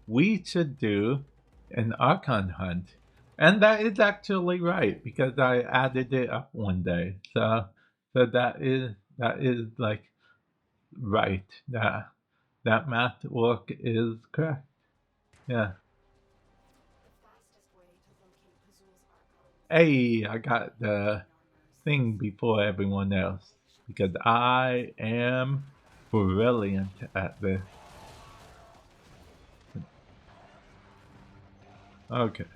we should do an Archon Hunt. And that is actually right because I added it up one day. So that is like right. That math work is correct. Yeah. Hey, I got the thing before everyone else because I am brilliant at this. Okay.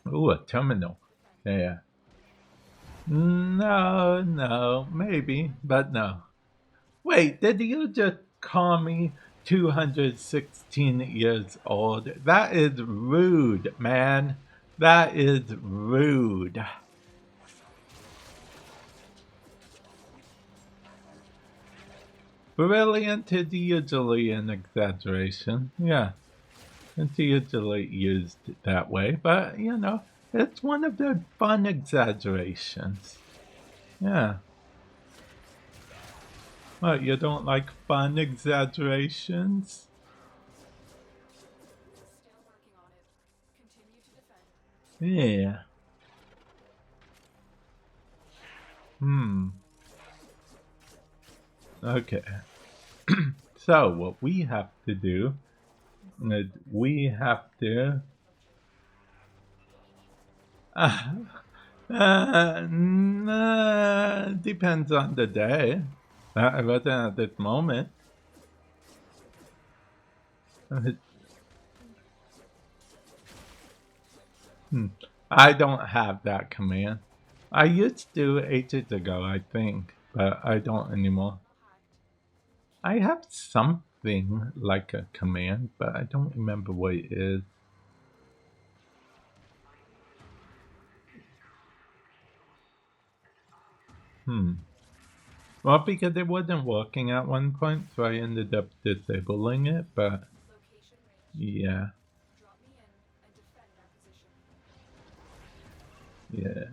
Ooh, a terminal. Yeah. No, no, maybe, but no. Wait, did you just call me 216 years old? That is rude, man. That is rude. Brilliant is usually an exaggeration. Yeah, it's usually used that way, but it's one of the fun exaggerations. Yeah. What, you don't like fun exaggerations? Yeah. Hmm. Okay. So, what we have to do is we have to. Depends on the day. I wasn't at this moment. Hmm. I don't have that command. I used to ages ago, I think, but I don't anymore. I have something like a command, but I don't remember what it is. Hmm. Well, because it wasn't working at one point, so I ended up disabling it, but yeah, yeah.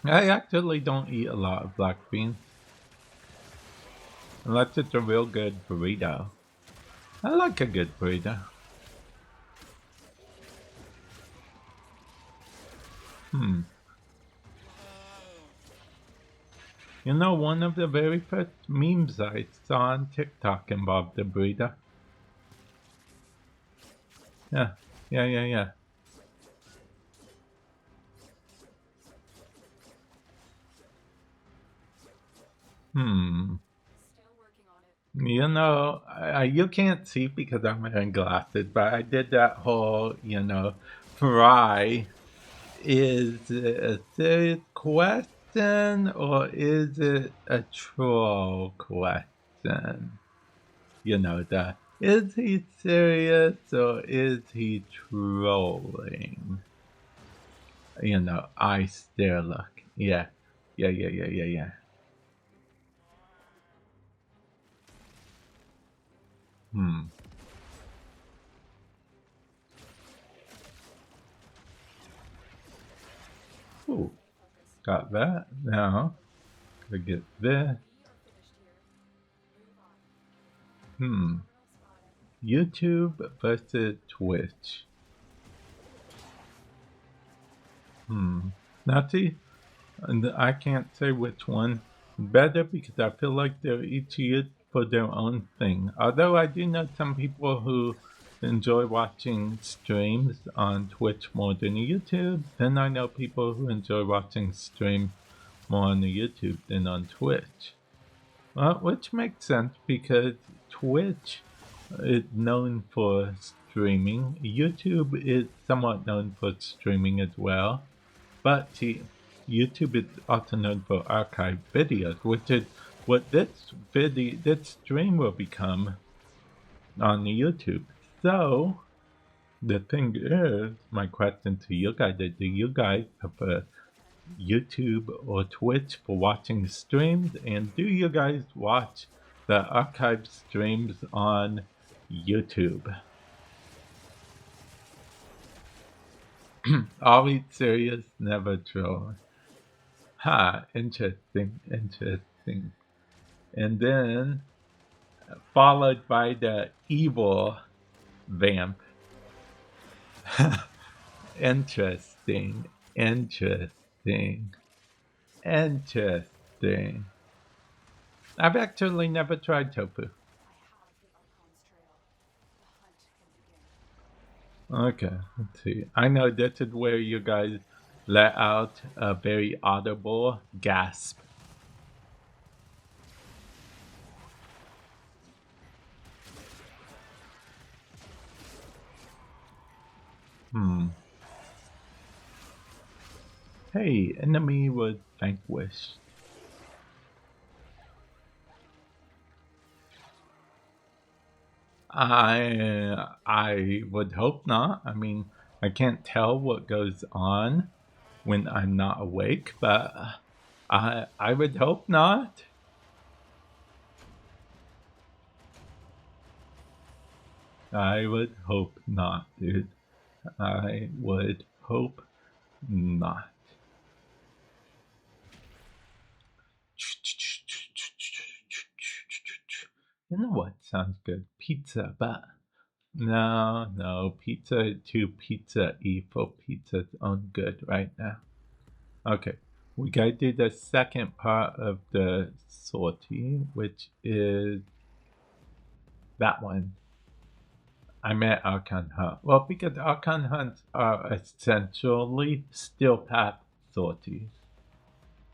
I actually don't eat a lot of black beans, unless it's a real good burrito. I like a good burrito. Hmm. One of the very first memes I saw on TikTok involved a burrito. Yeah, yeah, yeah, yeah. Hmm. You can't see because I'm wearing glasses, but I did that whole, fry. Is it a serious question or is it a troll question? Is he serious or is he trolling? I stare look. Yeah. Yeah, yeah, yeah, yeah, yeah. Hmm. Ooh, got that. Now, gotta get this. Hmm. YouTube versus Twitch. Hmm. Now, see, and I can't say which one better because I feel like they're each used for their own thing. Although I do know some people who enjoy watching streams on Twitch more than YouTube, then I know people who enjoy watching streams more on YouTube than on Twitch. Well, which makes sense because Twitch is known for streaming. YouTube is somewhat known for streaming as well. But YouTube is also known for archive videos, which is what this stream will become on YouTube. So the thing is, my question to you guys is: do you guys prefer YouTube or Twitch for watching streams, and do you guys watch the archive streams on YouTube? Always serious, never troll. Ha, interesting, interesting. And then followed by the evil Vamp. Interesting, interesting, interesting. I've actually never tried tofu. Okay, let's see. I know this is where you guys let out a very audible gasp. Hmm. Hey, enemy was vanquished. I would hope not. I mean, I can't tell what goes on when I'm not awake, but I would hope not. I would hope not, dude. I would hope not. You know what sounds good? Pizza, but no, pizza to pizza E for pizza's own good right now. Okay, we gotta do the second part of the sortie, which is that one. I meant Archon Hunt. Well, because Archon Hunts are essentially still path sorties.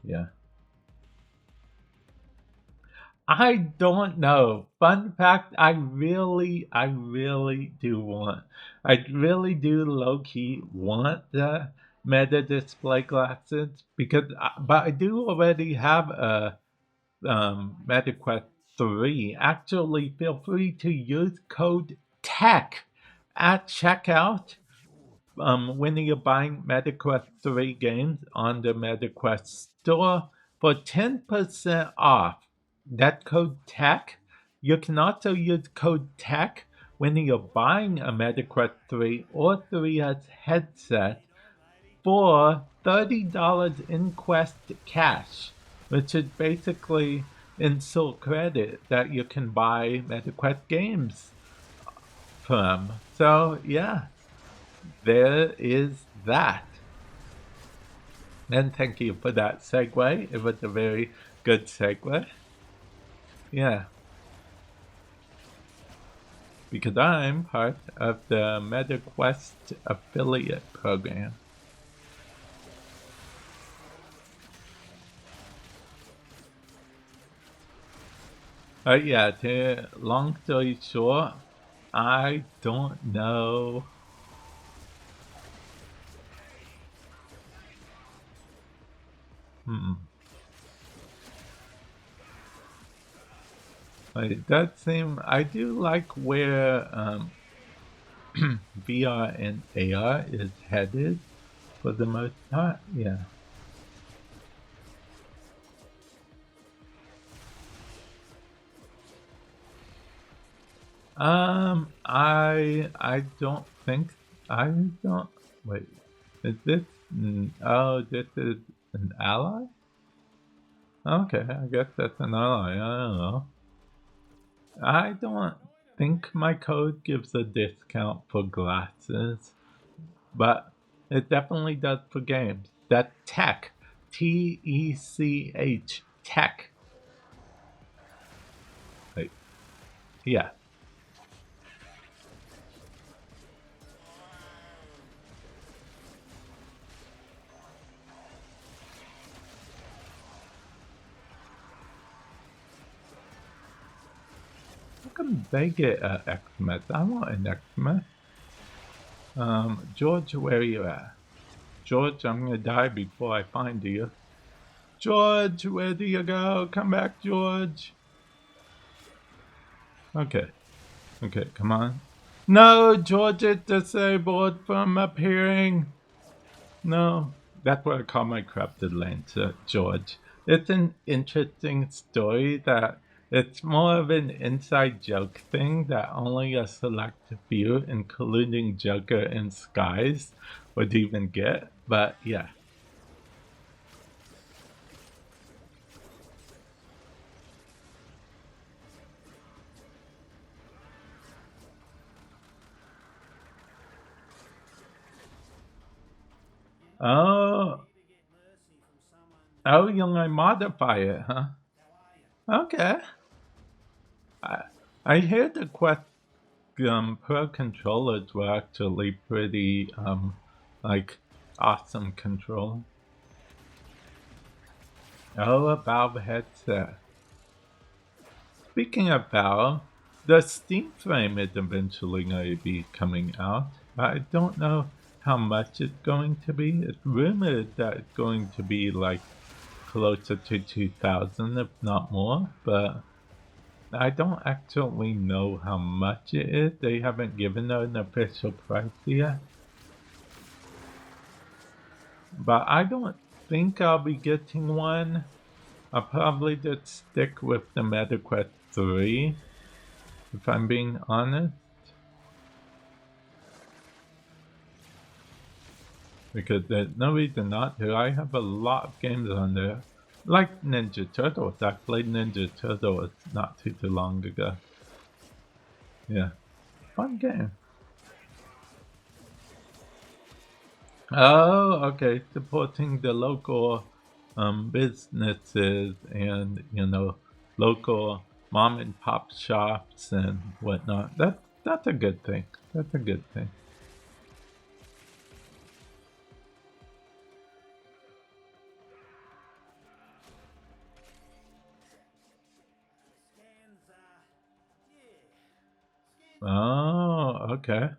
Yeah. I don't know. Fun fact, I really do low key want the meta display glasses but I do already have a MetaQuest 3. Actually, feel free to use code TECH at checkout when you're buying MetaQuest 3 games on the MetaQuest store for 10% off. That code TECH. You can also use code TECH when you're buying a MetaQuest 3 or 3S headset for $30 in Quest cash, which is basically in-store credit that you can buy MetaQuest games from. So, yeah, there is that. And thank you for that segue. It was a very good segue. Yeah. Because I'm part of the MetaQuest affiliate program. Yeah, long story short, I don't know. Hmm. It does seem I do like where VR and AR is headed for the most part. Yeah. I don't think I don't wait. Is this? Oh, this is an ally. Okay, I guess that's an ally. I don't know. I don't think my code gives a discount for glasses, but it definitely does for games. That tech, TECH, tech. Wait, yeah. How come they get an Xmas? I want an Xmas. George, where are you at? George, I'm gonna die before I find you. George, where do you go? Come back, George. Okay. Okay, come on. No, George is disabled from appearing. No. That's what I call my corrupted Lancer, George. It's an interesting story that it's more of an inside joke thing that only a select few, including Joker and Skies, would even get. But yeah. Oh, oh, you only modify it, huh? Okay. I, I hear the Quest Pro controllers were actually pretty, like, awesome control. Oh, a Valve headset. Speaking of Valve, the Steam Frame is eventually going to be coming out. I don't know how much it's going to be. It's rumored that it's going to be like closer to 2,000, if not more, but I don't actually know how much it is. They haven't given an official price yet. But I don't think I'll be getting one. I'll probably just stick with the MetaQuest 3, if I'm being honest. Because there's no reason not to. I have a lot of games on there. Like Ninja Turtles. I played Ninja Turtles not too long ago. Yeah. Fun game. Oh, okay. Supporting the local businesses and, local mom and pop shops and whatnot. That's a good thing. That's a good thing. Oh, okay.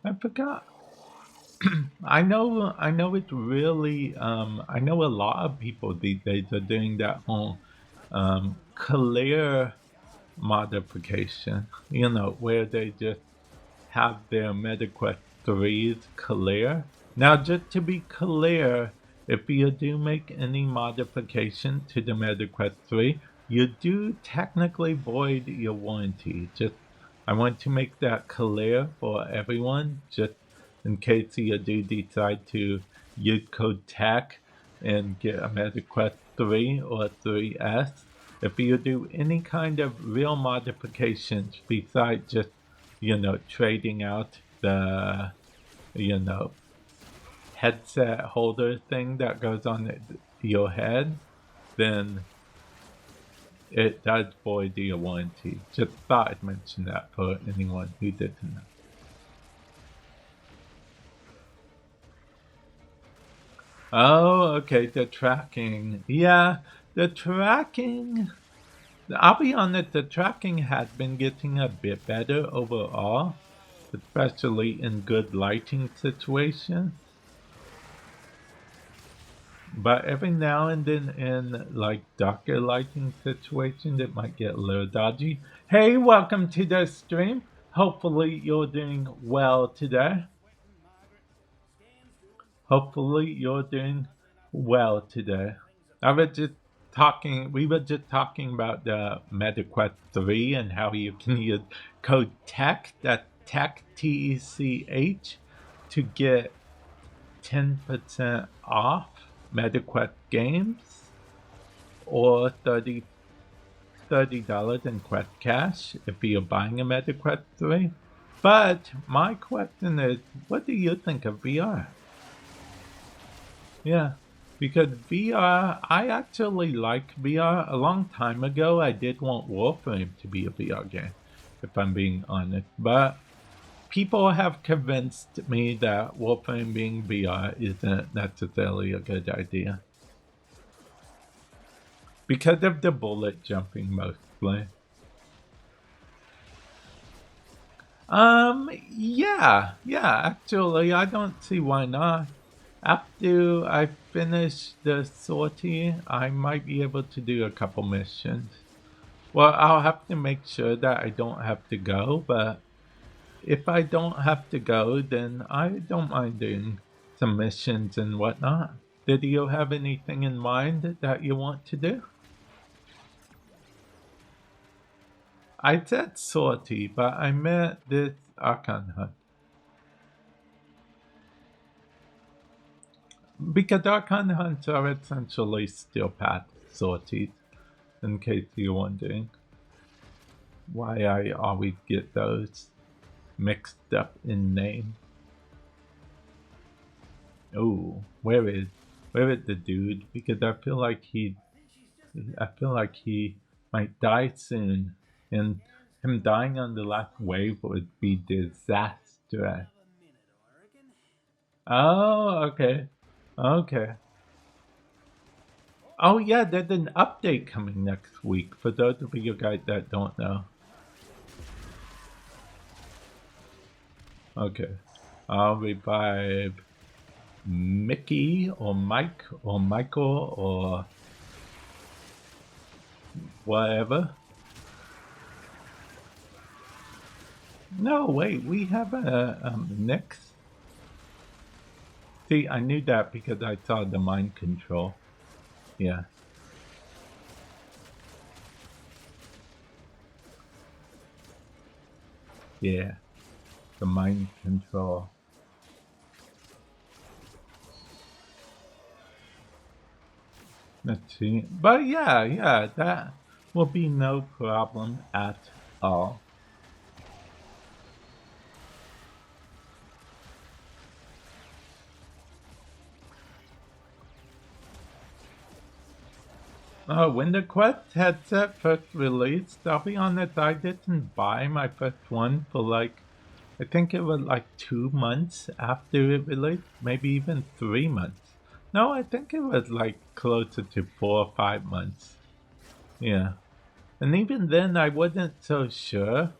I forgot. I know it's really I know a lot of people these days are doing that whole clear modification, where they just have their MetaQuest 3s clear. Now, just to be clear, if you do make any modification to the MetaQuest 3, you do technically void your warranty. Just, I want to make that clear for everyone, just in case you do decide to use code TECH and get a MetaQuest 3 or 3S. If you do any kind of real modifications besides just trading out the, you know, headset holder thing that goes on your head, then it does void your warranty. Just thought I'd mention that for anyone who didn't know. Oh, okay, the tracking. Yeah, the tracking. I'll be honest, the tracking has been getting a bit better overall, especially in good lighting situations. But every now and then in like darker lighting situations, it might get a little dodgy. Hey, welcome to the stream. Hopefully you're doing well today. Hopefully you're doing well today. We were just talking about the MetaQuest 3 and how you can use code TECH, that TECH, TECH, to get 10% off MetaQuest games or $30 in Quest Cash if you're buying a MetaQuest 3. But my question is, what do you think of VR? Yeah, because VR, I actually like VR. A long time ago, I did want Warframe to be a VR game, if I'm being honest. But people have convinced me that Warframe being VR isn't necessarily a good idea. Because of the bullet jumping mostly. Yeah, actually, I don't see why not. After I finish the sortie, I might be able to do a couple missions. Well, I'll have to make sure that I don't have to go, but if I don't have to go, then I don't mind doing some missions and whatnot. Did you have anything in mind that you want to do? I said sortie, but I meant this Archon Hunt. Because Archon Hunts are essentially still path sorties, in case you're wondering why I always get those. mixed up in name. Oh, where is the dude? Because I feel like he might die soon, and him dying on the last wave would be disastrous. Oh, okay, okay. Oh yeah, there's an update coming next week. For those of you guys that don't know. Okay, I'll revive Mickey or Mike or Michael or whatever. No, wait, we have a Nyx. See, I knew that because I saw the mind control. Yeah. Yeah. The mind control. Let's see. But yeah, that will be no problem at all. When the Quest headset first released, I'll be honest, I didn't buy my first one for like, I think it was like 2 months after it released, maybe even 3 months. No, I think it was like closer to 4 or 5 months. Yeah. And even then, I wasn't so sure.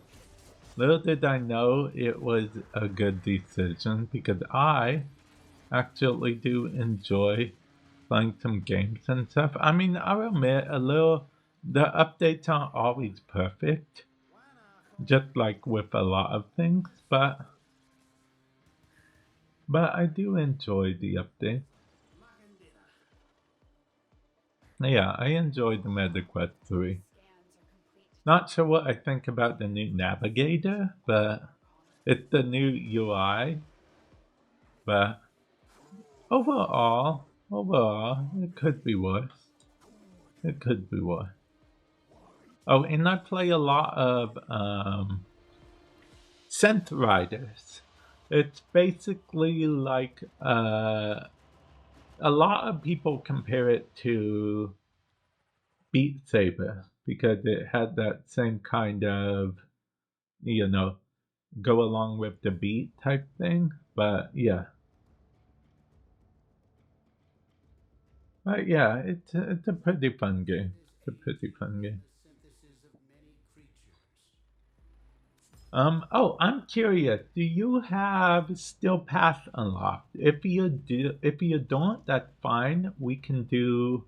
Little did I know it was a good decision because I actually do enjoy playing some games and stuff. I mean, I'll admit the updates aren't always perfect, just like with a lot of things, but I do enjoy the update. Yeah, I enjoyed the MetaQuest 3. Not sure what I think about the new navigator, but it's the new UI. But overall, it could be worse. It could be worse. Oh, and I play a lot of Scent Riders. It's basically like a lot of people compare it to Beat Saber because it had that same kind of, you know, go along with the beat type thing. But yeah, it's a pretty fun game. It's a pretty fun game. Oh, I'm curious. Do you have Still Path unlocked? If you don't, that's fine. We can do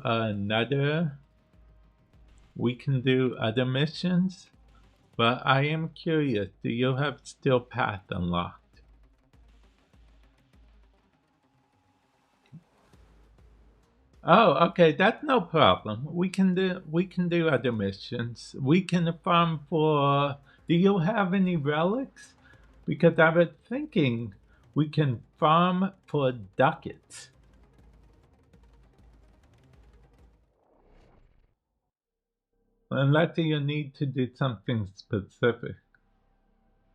another. We can do other missions. But I am curious. Do you have Still Path unlocked? Oh, okay, that's no problem. We can do other missions. We can farm for. Do you have any relics? Because I was thinking we can farm for ducats. Unless you need to do something specific.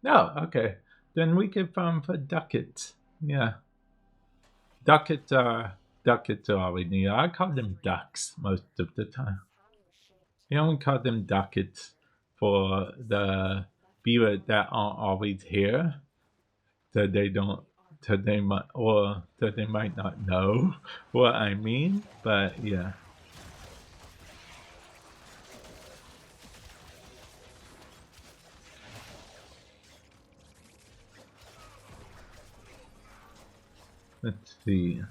No, okay. Then we can farm for ducats. Yeah. Ducats are all we need. I call them ducks most of the time. You only call them ducats for the viewers that aren't always here, so they don't, so they might not know what I mean. But yeah, let's see.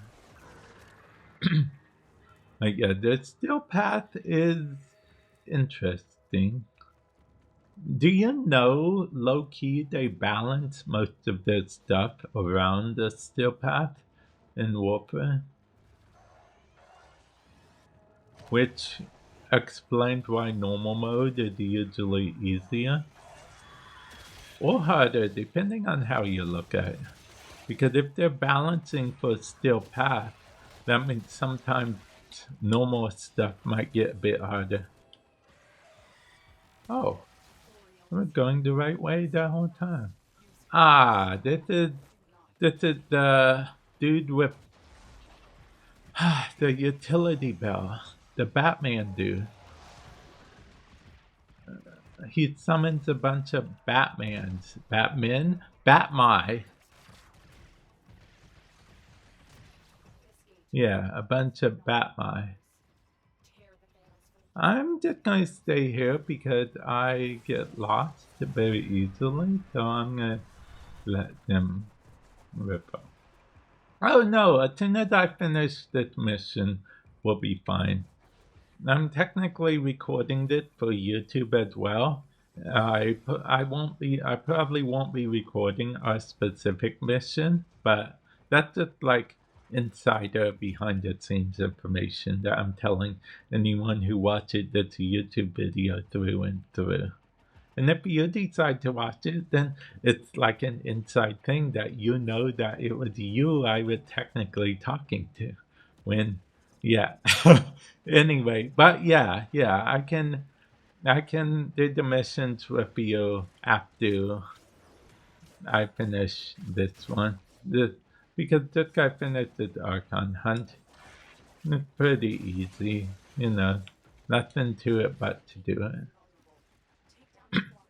Like yeah, the steel path is interesting. Do you know, low key, they balance most of their stuff around the steel path in Warframe, which explains why normal mode is usually easier or harder, depending on how you look at it. Because if they're balancing for steel path, that means sometimes normal stuff might get a bit harder. Oh, We're going the right way the whole time. Ah, this is the dude with the utility bell. The Batman dude. He summons a bunch of Batmans. Batmen? Batmy. Yeah, a bunch of Batmy. I'm just going to stay here because I get lost very easily, so I'm going to let them rip up. Oh no, as soon as I finish this mission, we'll be fine. I'm technically recording this for YouTube as well. I probably won't be recording our specific mission, but that's just like insider behind the scenes information that I'm telling anyone who watches this YouTube video through and through. And if you decide to watch it, then it's like an inside thing that you know that it was you I was technically talking to. When, yeah. Anyway, but yeah, I can do the missions with you after I finish this one. Because this guy finished the Archon Hunt. It's pretty easy, nothing to it but to do it.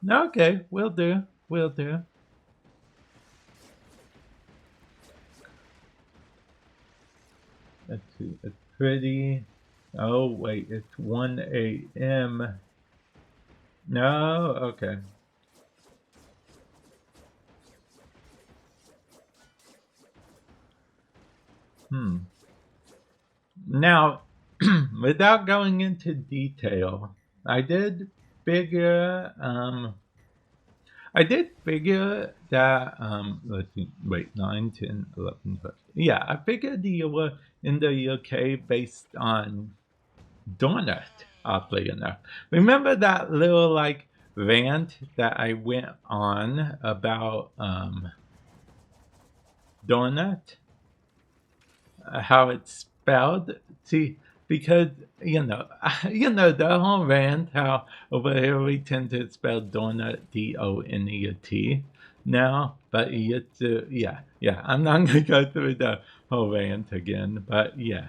Okay, will do. Will do. Let's see. It's pretty. Oh, wait. It's 1 a.m. No? Okay. Now, without going into detail, I did figure that, let's see, wait, 9, 10, 11, 12. Yeah, I figured you were in the UK based on Donut, oddly enough. Remember that little, like, rant that I went on about Donut? How it's spelled? See, because, the whole rant, how over here we tend to spell donut D-O-N-E-T now, but it's, yeah, I'm not going to go through the whole rant again, but yeah.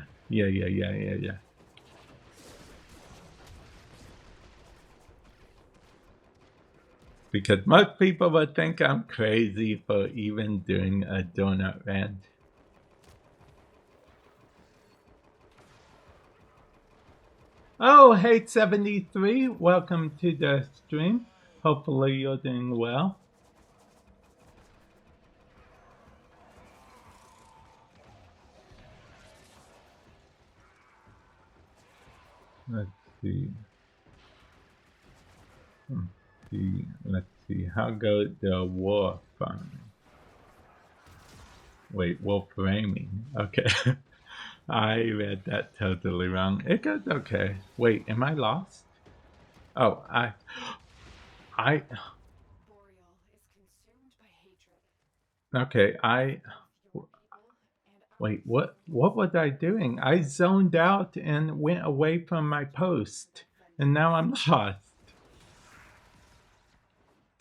Because most people would think I'm crazy for even doing a donut rant. Oh, hey 73, welcome to the stream. Hopefully you're doing well. Let's see. Let's see. How goes the Warframe? Wait, Warframing. Okay. I read that totally wrong. It goes okay. Wait, am I lost? Oh, I. Okay, Wait, what was I doing? I zoned out and went away from my post, and now I'm lost.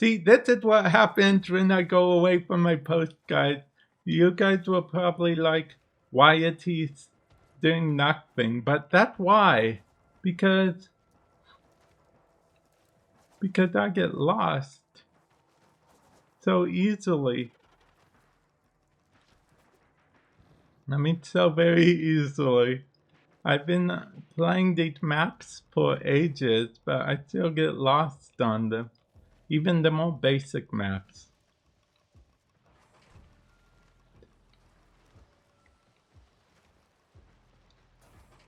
See, this is what happens when I go away from my post, guys. You guys will probably like, why is he doing nothing? But that's why. Because I get lost so easily. I mean, so very easily. I've been playing these maps for ages, but I still get lost on them. Even the more basic maps.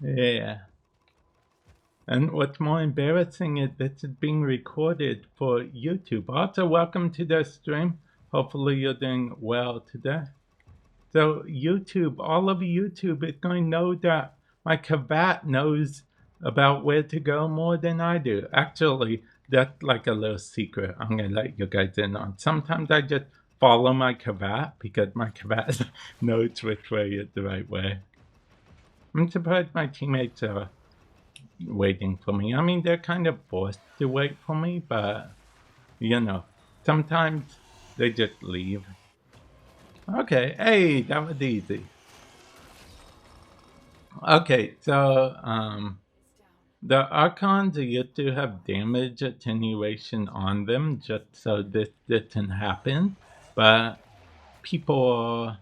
Yeah. And what's more embarrassing is this is being recorded for YouTube. Also, welcome to the stream. Hopefully you're doing well today. So YouTube, all of YouTube is going to know that my cravat knows about where to go more than I do. Actually, that's like a little secret I'm going to let you guys in on. Sometimes I just follow my cravat because my cravat knows which way is the right way. I'm surprised my teammates are waiting for me. I mean, they're kind of forced to wait for me, but You know, sometimes they just leave. Okay, hey, that was easy. Okay, so the Archons used to have damage attenuation on them just so this didn't happen, but people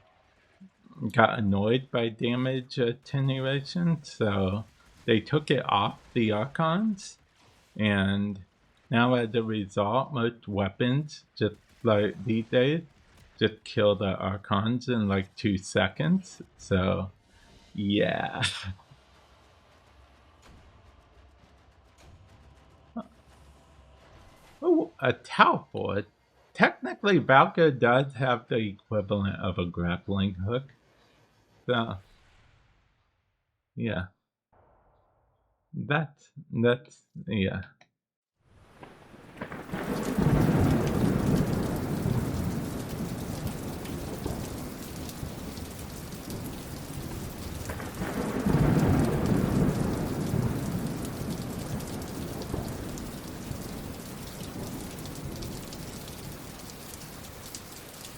got annoyed by damage attenuation, so they took it off the Archons, and now as a result, most weapons, just like these days, just kill the Archons in like 2 seconds, so yeah. Oh, a teleport. Technically, Valkyr does have the equivalent of a grappling hook. So, yeah. That's, yeah.